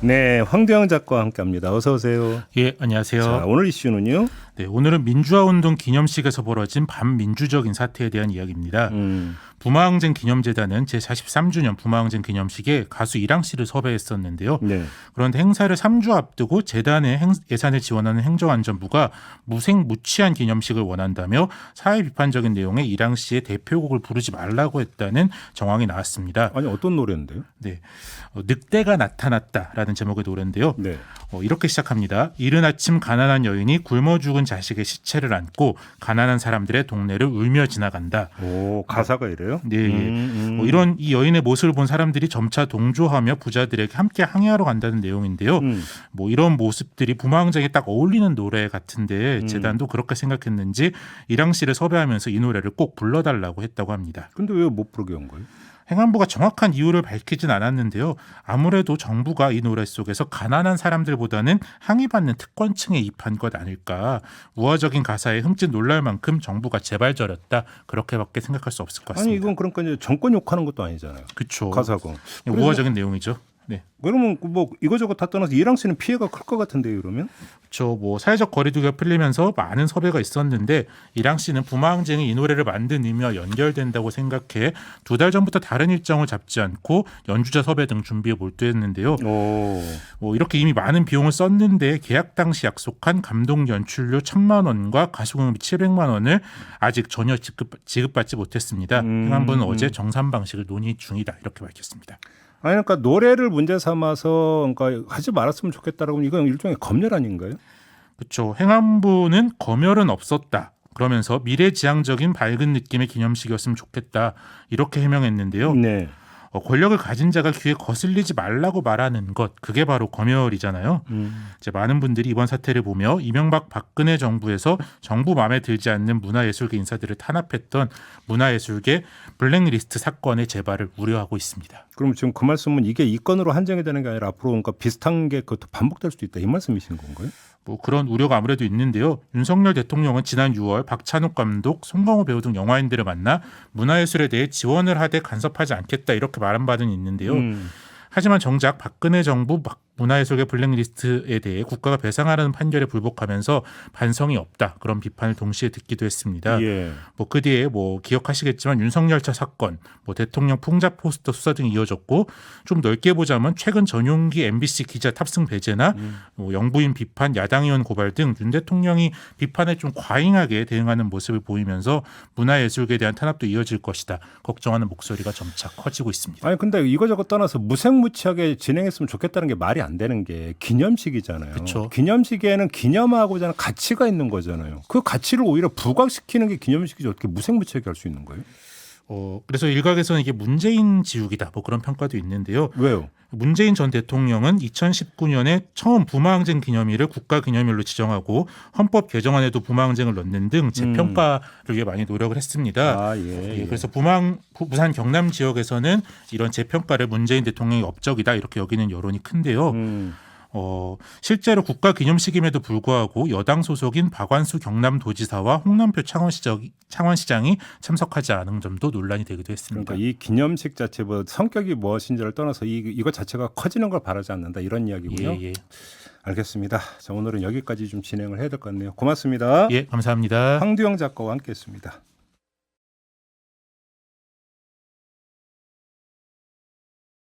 네, 황대영 작가와 함께합니다. 어서 오세요. 예, 안녕하세요. 자, 오늘 이슈는요. 네, 오늘은 민주화운동 기념식에서 벌어진 반민주적인 사태에 대한 이야기입니다. 부마항쟁 기념재단은 제43주년 부마항쟁 기념식에 가수 이랑 씨를 섭외했었는데요. 네. 그런데 행사를 3주 앞두고 재단의 예산을 지원하는 행정안전부가 무색무취한 기념식을 원한다며 사회 비판적인 내용의 이랑 씨의 대표곡을 부르지 말라고 했다는 정황이 나왔습니다. 아니 어떤 노래인데요? 네, 늑대가 나타났다라는 제목의 노래인데요. 네. 이렇게 시작합니다. 이른 아침 가난한 여인이 굶어 죽은 자식의 시체를 안고 가난한 사람들의 동네를 울며 지나간다. 오, 가사가 이래요? 네, 이런 이 여인의 모습을 본 사람들이 점차 동조하며 부자들에게 함께 항해하러 간다는 내용인데요. 이런 모습들이 부마항쟁에 딱 어울리는 노래 같은데 재단도 그렇게 생각했는지 이랑 씨를 섭외하면서 이 노래를 꼭 불러달라고 했다고 합니다. 근데 왜 못 부르게 한 거예요? 행안부가 정확한 이유를 밝히진 않았는데요. 아무래도 정부가 이 노래 속에서 가난한 사람들보다는 항의받는 특권층에 입한 것 아닐까. 우화적인 가사에 흠집 놀랄 만큼 정부가 제발저렸다. 그렇게밖에 생각할 수 없을 것 같습니다. 아니 이건 그러니까 이제 정권 욕하는 것도 아니잖아요. 그렇죠. 가사고. 우화적인 내용이죠. 네. 그러면 뭐 이거저거 다 떠나서 이랑 씨는 피해가 클 것 같은데요, 그러면? 그렇죠. 사회적 거리두기가 풀리면서 많은 섭외가 있었는데 이랑 씨는 부마항쟁이 이 노래를 만든 의미와 연결된다고 생각해 2달 전부터 다른 일정을 잡지 않고 연주자 섭외 등 준비에 몰두했는데요. 이렇게 이미 많은 비용을 썼는데 계약 당시 약속한 감독 연출료 1,000만 원과 가수공연비 700만 원을 아직 전혀 지급받지 못했습니다. 행안부는 어제 정산 방식을 논의 중이다 이렇게 밝혔습니다. 아니 그러니까 노래를 문제 삼아서 그러니까 하지 말았으면 좋겠다라고 이건 일종의 검열 아닌가요? 그렇죠. 행안부는 검열은 없었다. 그러면서 미래지향적인 밝은 느낌의 기념식이었으면 좋겠다. 이렇게 해명했는데요. 네. 권력을 가진 자가 귀에 거슬리지 말라고 말하는 것, 그게 바로 검열이잖아요. 이제 많은 분들이 이번 사태를 보며 이명박 박근혜 정부에서 정부 마음에 들지 않는 문화예술계 인사들을 탄압했던 문화예술계 블랙리스트 사건의 재발을 우려하고 있습니다. 그럼 지금 그 말씀은 이게 이 건으로 한정이 되는 게 아니라 앞으로 그러니까 비슷한 게 그것도 반복될 수도 있다 이 말씀이신 건가요? 그런 우려가 아무래도 있는데요. 윤석열 대통령은 지난 6월 박찬욱 감독, 송강호 배우 등 영화인들을 만나 문화예술에 대해 지원을 하되 간섭하지 않겠다 이렇게 말한 바는 있는데요. 하지만 정작 박근혜 정부 문화예술계 블랙리스트에 대해 국가가 배상하라는 판결에 불복하면서 반성이 없다 그런 비판을 동시에 듣기도 했습니다. 예. 그 뒤에 기억하시겠지만 윤석열차 사건, 대통령 풍자 포스터 수사 등이 이어졌고 좀 넓게 보자면 최근 전용기 MBC 기자 탑승 배제나 영부인 비판, 야당 의원 고발 등 윤 대통령이 비판에 좀 과잉하게 대응하는 모습을 보이면서 문화예술계에 대한 탄압도 이어질 것이다 걱정하는 목소리가 점차 커지고 있습니다. 아니 근데 이거저거 떠나서 무색무취하게 진행했으면 좋겠다는 게 말이 안 되는 게 기념식이잖아요. 그쵸. 기념식에는 기념하고자 하는 가치가 있는 거잖아요. 그 가치를 오히려 부각시키는 게 기념식이지 어떻게 무색무취하게 할 수 있는 거예요? 그래서 일각에서는 이게 문재인 지우기다 그런 평가도 있는데요. 왜요? 문재인 전 대통령은 2019년에 처음 부마항쟁 기념일을 국가기념일로 지정하고 헌법 개정안에도 부마항쟁을 넣는 등 재평가를 위해 많이 노력을 했습니다. 예. 그래서 부산 경남 지역에서는 이런 재평가를 문재인 대통령이 업적이다 이렇게 여기는 여론이 큰데요. 실제로 국가기념식임에도 불구하고 여당 소속인 박완수 경남도지사와 홍남표 창원시장이 참석하지 않은 점도 논란이 되기도 했습니다. 그러니까 이 기념식 자체 성격이 무엇인지를 떠나서 이것 자체가 커지는 걸 바라지 않는다 이런 이야기고요. 예. 알겠습니다. 자, 오늘은 여기까지 좀 진행을 해야 될 것 같네요. 고맙습니다. 예, 감사합니다. 황두영 작가와 함께했습니다.